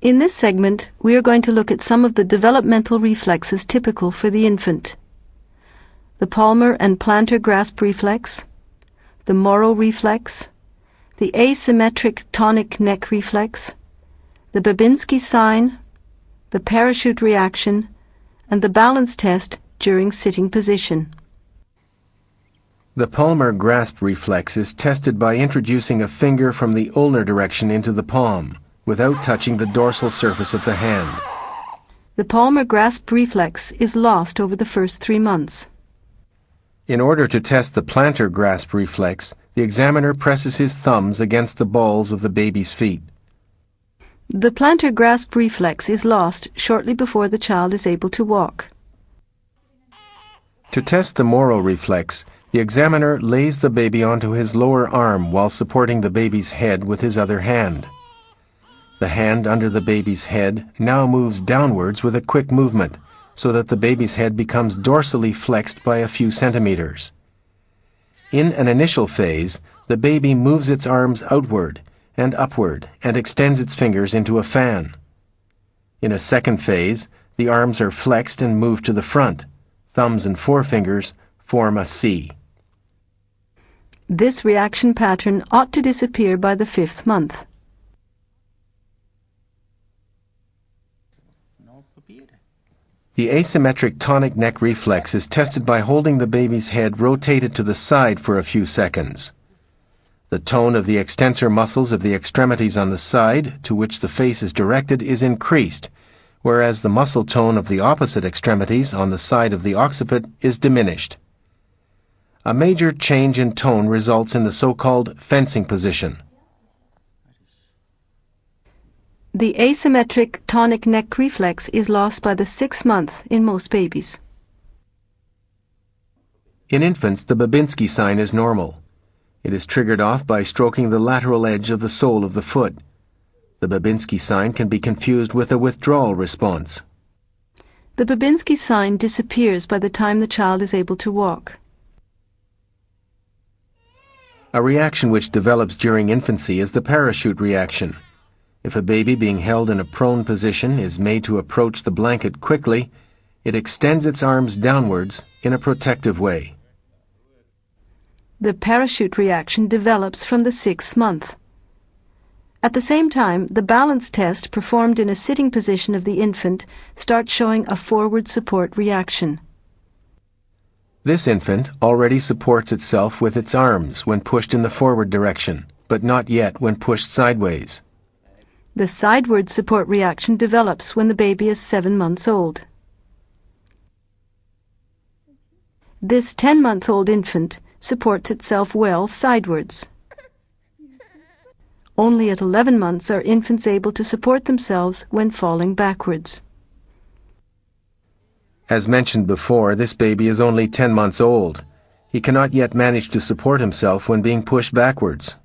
In this segment, we are going to look at some of the developmental reflexes typical for the infant. The palmar and plantar grasp reflex, the Moro reflex, the asymmetric tonic neck reflex, the Babinski sign, the parachute reaction, and the balance test during sitting position. The palmar grasp reflex is tested by introducing a finger from the ulnar direction into the palm, without touching the dorsal surface of the hand. The palmar grasp reflex is lost over the first 3 months. In order to test the plantar grasp reflex, the examiner presses his thumbs against the balls of the baby's feet. The plantar grasp reflex is lost shortly before the child is able to walk. To test the Moro reflex, the examiner lays the baby onto his lower arm while supporting the baby's head with his other hand. The hand under the baby's head now moves downwards with a quick movement, so that the baby's head becomes dorsally flexed by a few centimeters. In an initial phase, the baby moves its arms outward and upward and extends its fingers into a fan. In a second phase, the arms are flexed and moved to the front. Thumbs and forefingers form a C. This reaction pattern ought to disappear by the 5th month. The asymmetric tonic neck reflex is tested by holding the baby's head rotated to the side for a few seconds. The tone of the extensor muscles of the extremities on the side to which the face is directed is increased, whereas the muscle tone of the opposite extremities on the side of the occiput is diminished. A major change in tone results in the so-called fencing position. The asymmetric tonic neck reflex is lost by the 6th month in most babies. In infants, the Babinski sign is normal. It is triggered off by stroking the lateral edge of the sole of the foot. The Babinski sign can be confused with a withdrawal response. The Babinski sign disappears by the time the child is able to walk. A reaction which develops during infancy is the parachute reaction. If a baby being held in a prone position is made to approach the blanket quickly, it extends its arms downwards in a protective way. The parachute reaction develops from the 6th month. At the same time, the balance test performed in a sitting position of the infant starts showing a forward support reaction. This infant already supports itself with its arms when pushed in the forward direction, but not yet when pushed sideways. The sideward support reaction develops when the baby is 7 months old. This 10-month-old infant supports itself well sidewards. Only at 11 months are infants able to support themselves when falling backwards. As mentioned before, this baby is only 10 months old. He cannot yet manage to support himself when being pushed backwards.